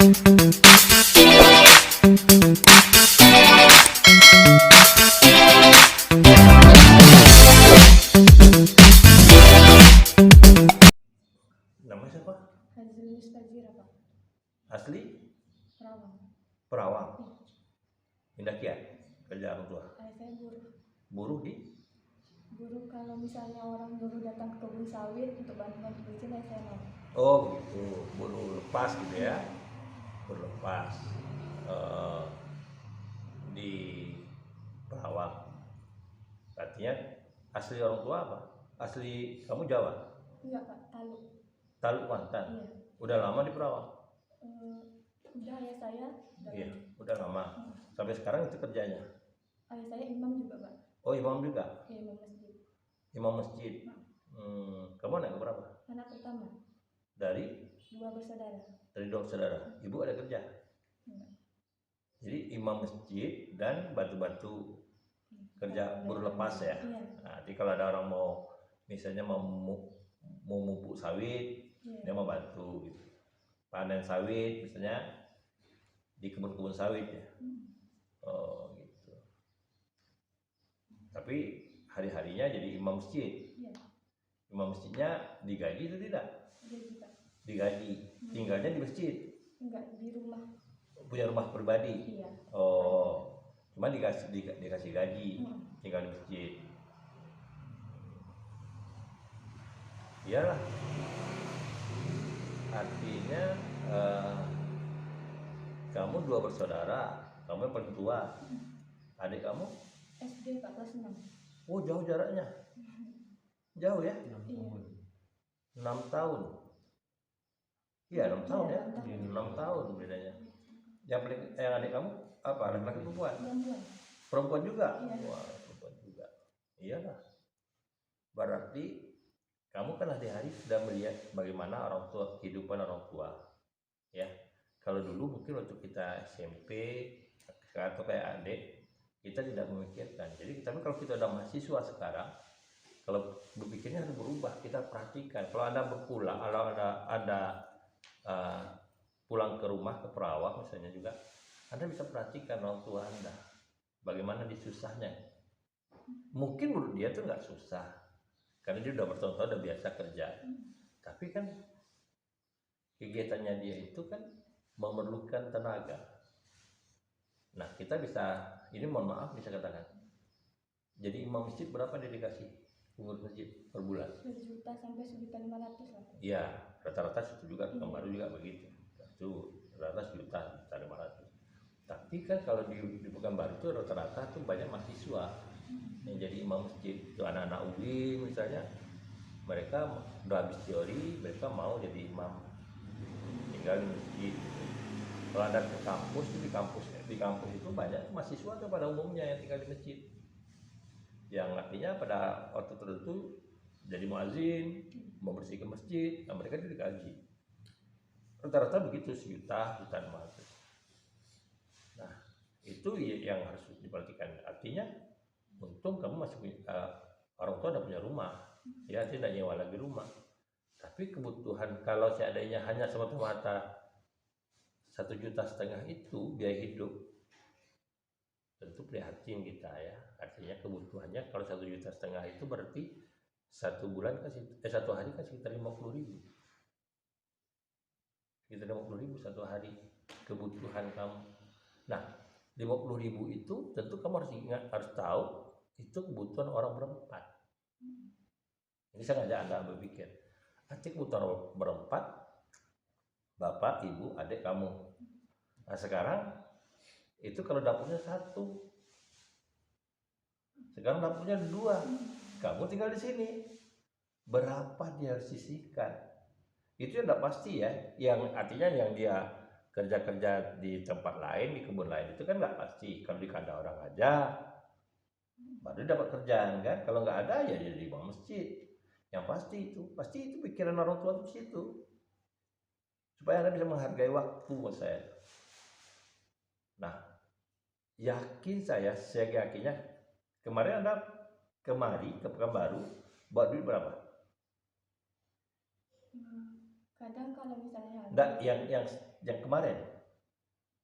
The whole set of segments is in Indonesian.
Nama siapa? Hazrul Fazira, Pak. Asli? Perawang. Perawang. Pindah kiat kerja orang tua. Ayah saya buruh. Buruh di? Buruh kalau misalnya orang buruh datang ke kebun sawit untuk bantu-bantu bersihin, ayah saya mau. Oh begitu, buruh lepas gitu ya. Buruh lepas. Di Perawang. Artinya asli orang tua apa? Asli kamu Jawa? Enggak, Pak, Taluk. Taluk Kuantan? Iya. Udah lama di Perawang? Udah ayah saya. Iya, udah lama. Sampai sekarang itu kerjanya? Ayah saya imam juga, Pak. Oh imam juga? Iya, imam masjid. Imam masjid. Kamu anak berapa? Anak pertama. Dari? 2 bersaudara. Dari 2 saudara. Ibu ada kerja? Enggak. Jadi imam masjid dan bantu-bantu kerja buruh lepas ya. Iya. Nah, jadi kalau ada orang mau misalnya mau memupuk sawit, Iya. dia mau bantu gitu. Panen sawit misalnya di kebun-kebun sawit ya. Oh gitu. Tapi hari-harinya jadi imam masjid. Iya. Imam masjidnya digaji atau tidak? Gaji, Pak. Digaji. Tinggalnya di masjid. Enggak, di rumah. Punya rumah pribadi. Iya. Oh, cuma dikasih gaji, tinggal di masjid. Iyalah. Artinya kamu 2 bersaudara, kamu yang paling tua. Adik kamu? SD, Pak, kelas 6. Oh, jauh jaraknya. Jauh ya? Iya. 6 tahun. Iya, 6 tahun ya. 6 6 tahun bedanya. Yang adik kamu apa? Laki-laki perempuan? Perempuan. Perempuan juga? Iya. Wah, perempuan juga. Iyalah. Berarti kamu kan hari-hari sudah melihat bagaimana orang tua, kehidupan orang tua. Ya. Kalau dulu mungkin waktu kita SMP atau kayak adik, kita tidak memikirkan. Jadi tapi kalau kita udah mahasiswa sekarang, kalau berpikirnya harus berubah. Kita perhatikan. Kalau Anda berpulang, kalau Anda pulang ke rumah ke Perawang misalnya juga, Anda bisa perhatikan orang tua Anda bagaimana disusahnya. Mungkin menurut dia tuh nggak susah karena dia udah bertahun-tahun udah biasa kerja, tapi kan kegiatannya dia itu kan memerlukan tenaga. Nah kita bisa, ini mohon maaf bisa katakan, jadi imam masjid berapa dia dikasih pengurus masjid per bulan? 1 juta sampai 1.500.000 lah. Iya, rata-rata itu juga tukang baru juga begitu. Itu rata-rata 1.500.000. Tapi kan kalau di Pekanbaru itu rata-rata tuh banyak mahasiswa yang jadi imam masjid. Itu anak-anak UI misalnya, mereka udah habis teori, mereka mau jadi imam, tinggal di masjid. Kalau ada ke kampus, di kampus itu banyak mahasiswa tuh pada umumnya yang tinggal di masjid. Yang artinya pada waktu tertentu jadi muazin, membersihkan masjid, nah mereka digaji. Rata-rata begitu, 1 juta, 1.500.000. Nah, itu yang harus diperhatikan. Artinya, untung kamu masih punya, orang tua udah punya rumah, ya tidak nyewa lagi rumah. Tapi kebutuhan kalau seandainya hanya semata-mata 1,5 juta itu biaya hidup, tentu prihatin kita ya. Artinya kebutuhannya kalau 1,5 juta itu berarti 1 hari kan sekitar 50.000. Sekitar 50.000 1 hari kebutuhan kamu. Nah, 50.000 itu tentu kamu harus ingat, harus tahu itu kebutuhan orang berempat. Ini saya ngajak Anda berpikir. Arti kebutuhan orang berempat, bapak, ibu, adik kamu. Nah sekarang itu kalau dapurnya 1, sekarang dapurnya 2, kamu tinggal di sini. Berapa dia harus sisihkan? Itu yang tidak pasti ya. Yang artinya yang dia kerja di tempat lain, di kebun lain itu kan nggak pasti. Kalau di kandang orang aja baru dapat kerjaan kan. Kalau nggak ada ya jadi imam masjid. Yang pasti itu pikiran orang tua di situ. Supaya Anda bisa menghargai waktu buat saya. Nah, saya yakinnya kemarin Anda kemari ke Pekanbaru bawa duit berapa? Kadang kalau misalnya Enggak, yang kemarin.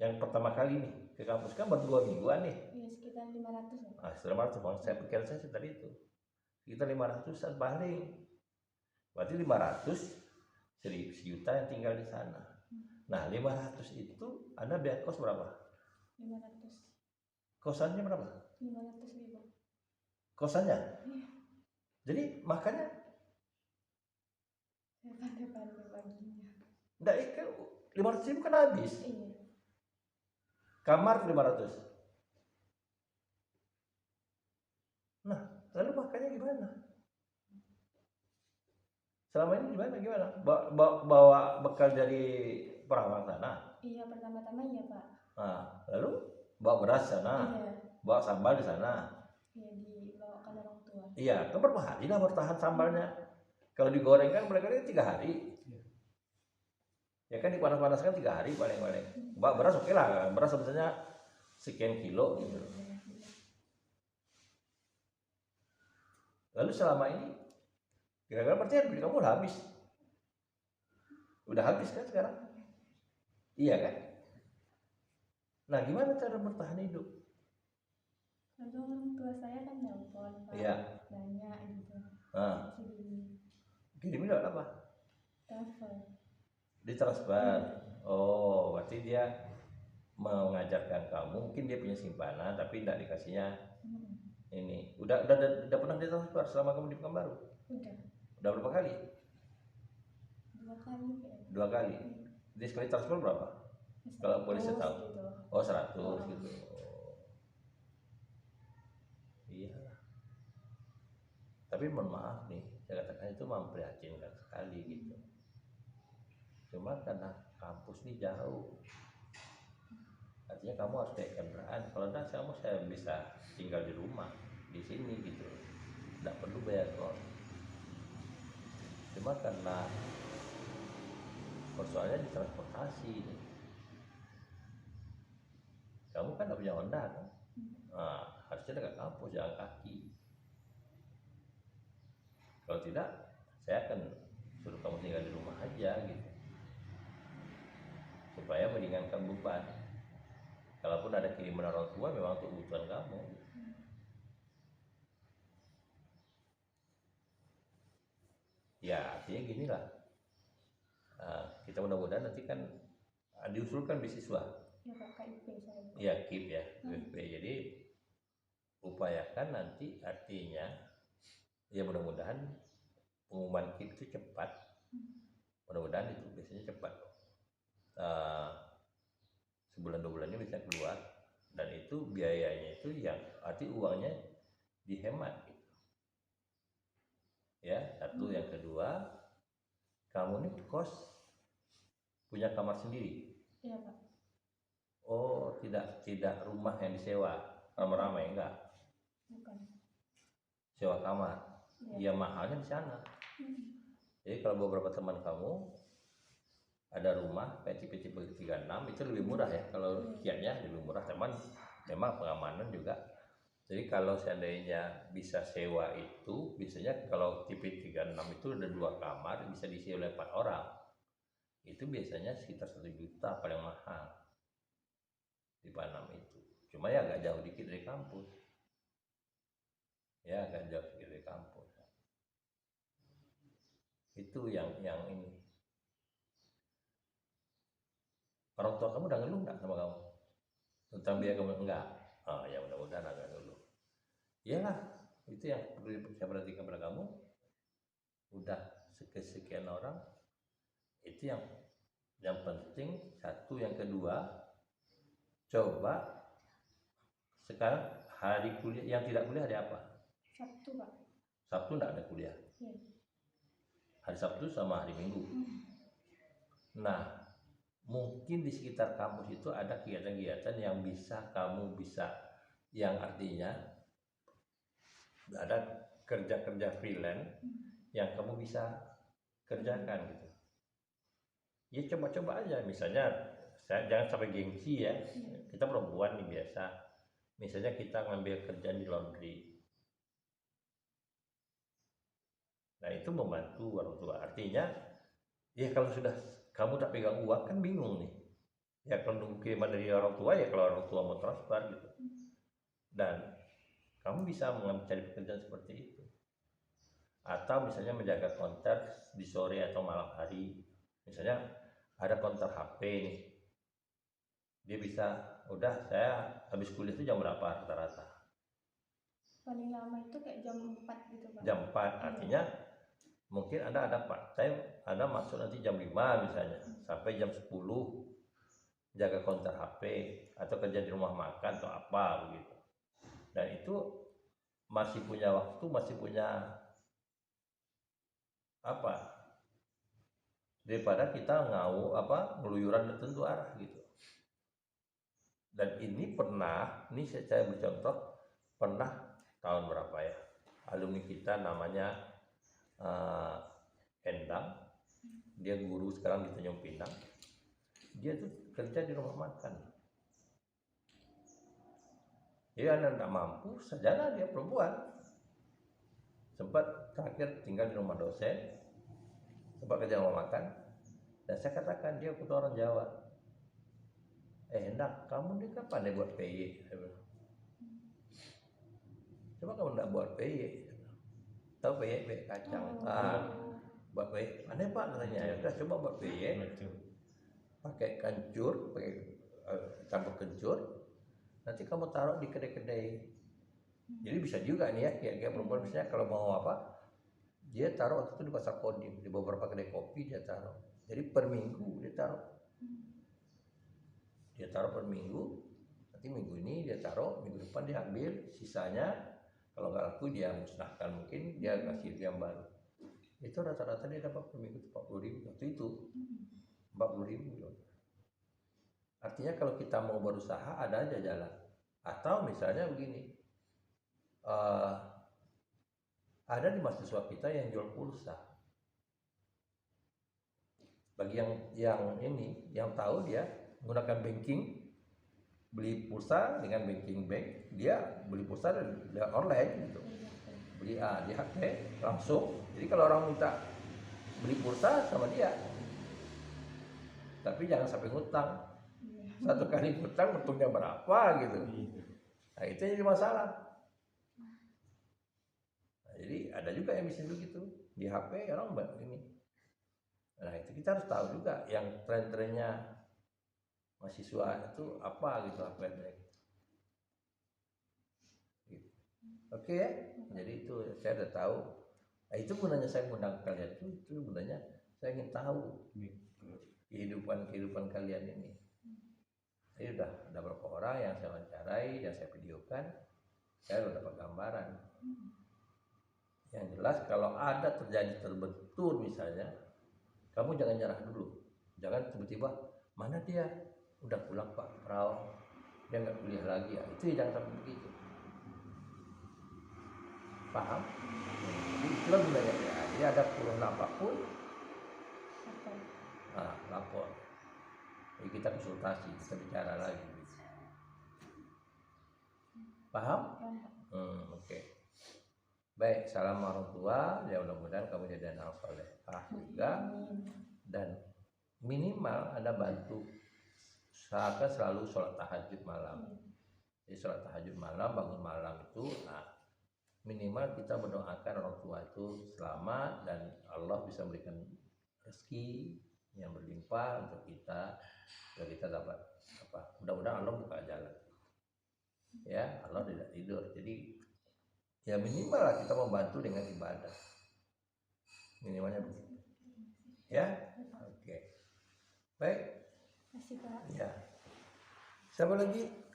yang pertama kali nih ke kampus kan baru 2 mingguan nih. Iya, sekitar 500 ya. Nah, setelah 500 bang, saya pikir saya tadi itu kita 500 balik, berarti 500 1 juta yang tinggal di sana. Nah 500 itu Anda biaya kos berapa? 500. Kosannya berapa? 500.000. Kosannya? Iya. Jadi makanya Saya pandai-pandai baginya. enggak, 500.000 kan habis. Iya. Kamar 500. Nah, lalu makanya gimana? Selama ini gimana? Bawa bekal dari Perawang sana? Iya, pertama-tama iya Pak. Nah, lalu bawa beras sana? Iya. Bawa sambal di sana? Iya, dibawakan orang tua. Iya, kan berapa hari lah bertahan sambalnya? Kalau digoreng kan mereka ini 3 hari. Ya kan dipanas-panaskan 3 hari paling-paling. Bawa beras oke lah, beras misalnya sekian kilo gitu. Lalu selama ini kira-kira berarti duit kamu udah habis. Udah habis kan sekarang? Iya kan? Nah, gimana cara bertahan hidup? Lalu orang tua saya kan nelpon Pak. Iya. Nanya gitu. Nah, kirim lewat apa? Transfer. Ditransfer. Oh, berarti dia mengajarkan kamu, mungkin dia punya simpanan tapi tidak dikasihnya ini. Udah pernah ditransfer selama kamu di Pekanbaru? Udah berapa kali? 2 kali ya. 2 kali. Di sekali transfer berapa? Kalau boleh saya tahu. Gitu. Oh, 100 gitu. Iya. Tapi mohon maaf nih, saya katakan itu memprihatinkan sekali gitu. Cuma karena kampus ini jauh, artinya kamu harus naik kendaraan. Kalau enggak, saya bisa tinggal di rumah di sini gitu, tidak perlu bayar kos. Cuma karena persoalannya di transportasi, kamu kan tidak punya Honda kan? Nah, harusnya dekat kampus, jalan kaki. Kalau tidak, saya akan suruh kamu tinggal di rumah aja gitu, supaya meringankan beban. Kalaupun ada kiriman orang tua memang untuk kebutuhan kamu. Ya artinya gini lah, kita mudah-mudahan nanti kan diusulkan beasiswa. Ya Pak, KIP saya. Ya KIP ya, KIP. Jadi upayakan nanti, artinya ya mudah-mudahan pengumuman KIP itu cepat. Mudah-mudahan itu biasanya cepat. Sebulan 2 bulan ini bisa keluar, dan itu biayanya itu yang arti uangnya dihemat gitu. Ya, satu. Yang kedua, kamu ini kos punya kamar sendiri? Iya Pak. Oh, tidak rumah yang disewa ramai-ramai, enggak? Bukan. Sewa kamar. Ya mahalnya di sana. Jadi kalau beberapa teman kamu ada rumah kayak tipe-tipe 36 itu lebih murah ya, kalau kiatnya lebih murah, teman memang pengamanan juga. Jadi kalau seandainya bisa sewa itu, biasanya kalau tipe 36 itu ada 2 kamar, bisa diisi oleh 4 orang. Itu biasanya sekitar 1 juta paling mahal tipe 6 itu. Cuma ya agak jauh dikit dari kampus. Ya agak jauh dikit dari kampus. Itu yang ini. Orang tua kamu udah ngeluh nggak sama kamu tentang biaya kamu? Enggak. Oh ya, mudah-mudahan agak ngeluh. Iyalah, itu yang perlu saya perhatikan pada kamu. Udah sekian orang, itu yang penting. Satu. Yang kedua, coba sekarang hari kuliah, yang tidak kuliah hari apa? Sabtu Pak. Sabtu enggak ada kuliah. Iya. Hari Sabtu sama hari Minggu. Nah, mungkin di sekitar kampus itu ada kegiatan-kegiatan yang kamu bisa, yang artinya ada kerja-kerja freelance yang kamu bisa kerjakan gitu. Ya coba-coba aja, misalnya jangan sampai gengsi ya. Kita perempuan nih biasa. Misalnya kita ngambil kerjaan di laundry. Nah itu membantu orang tua. Artinya ya kalau sudah kamu tak pegang uang kan bingung nih. Ya kalau nunggu kiriman dari orang tua ya kalau orang tua mau transfer gitu. Dan kamu bisa mencari pekerjaan seperti itu. Atau misalnya menjaga konter di sore atau malam hari. Misalnya ada konter HP nih. Dia bisa, udah saya habis kuliah itu jam berapa rata-rata? Paling lama itu kayak jam 4 gitu Pak. Jam 4, artinya mungkin ada part time, ada masuk nanti jam 5 misalnya, sampai jam 10 jaga konter HP atau kerja di rumah makan atau apa begitu. Dan itu masih punya waktu, masih punya apa, daripada kita ngeluyuran tentu arah gitu. Dan ini pernah, ini saya bercontoh, pernah tahun berapa ya, alumni kita namanya Endang, dia guru sekarang di Tanjung Pinang, dia tuh kerja di rumah makan. Dia anak mampu, sarjana, dia perempuan, sempat terakhir tinggal di rumah dosen, sempat kerja di rumah makan. Dan saya katakan, dia butuh orang Jawa. Endang, kamu nih kapan deh buat PY? Coba kamu enggak buat PY, tahu PY kacang, buat PY, aneh Pak katanya, ya udah coba buat PY, pakai kencur, pakai campur kencur, nanti kamu taruh di kedai-kedai. Jadi bisa juga nih ya, kayak perempuan misalnya kalau mau apa, dia taruh waktu itu di pasar Kodim, di beberapa kedai kopi dia taruh. Jadi per minggu dia taruh. Dia taruh per minggu, nanti minggu ini dia taruh, minggu depan dia ambil, sisanya kalau nggak laku dia musnahkan, mungkin dia kasih yang baru. Itu rata-rata dia dapat per minggu 40.000 waktu itu, 40.000. Artinya kalau kita mau berusaha ada aja jalan. Atau misalnya begini, ada di mahasiswa kita yang jual pulsa. Bagi yang tahu, dia menggunakan banking, beli pulsa dengan banking bank, dia beli pulsa dan online gitu, beli di HP langsung. Jadi kalau orang minta beli pulsa sama dia, tapi jangan sampai ngutang. Satu kali ngutang untungnya berapa gitu. Nah itu jadi masalah. Nah, jadi ada juga yang bisa begitu di HP orang ini. Nah itu kita harus tahu juga yang tren-trennya mahasiswa itu apa gitu, apa yang gitu. Oke ya, jadi itu saya udah tahu. Nah itu gunanya saya mengundang kalian, itu gunanya saya ingin tahu kehidupan kalian ini. Jadi udah ada beberapa orang yang saya wawancarai dan saya videokan, saya udah dapat gambaran. Yang jelas kalau ada terjadi terbentur misalnya, kamu jangan nyerah dulu, jangan tiba-tiba mana dia udah pulang Pak Perawan, dia nggak kuliah lagi ya, itu jangan sampai begitu. Paham? Jadi itulah gunanya ya. Jadi ada keluhan apapun, lapor. Jadi kita konsultasi, kita bicara lagi. Paham? Oke. Baik, salam orang tua. Ya mudah-mudahan kamu jadi anak soleh juga. Dan minimal Anda bantu usahakan selalu sholat tahajud malam. Jadi sholat tahajud malam, bangun malam itu minimal kita mendoakan orang tua itu selamat dan Allah bisa memberikan rezeki yang berlimpah untuk kita, agar kita dapat apa, mudah-mudahan Allah buka jalan ya, Allah tidak tidur. Jadi ya minimal lah kita membantu dengan ibadah, minimalnya begitu ya. Oke. Baik. Terima kasih Pak. Ya, siapa lagi?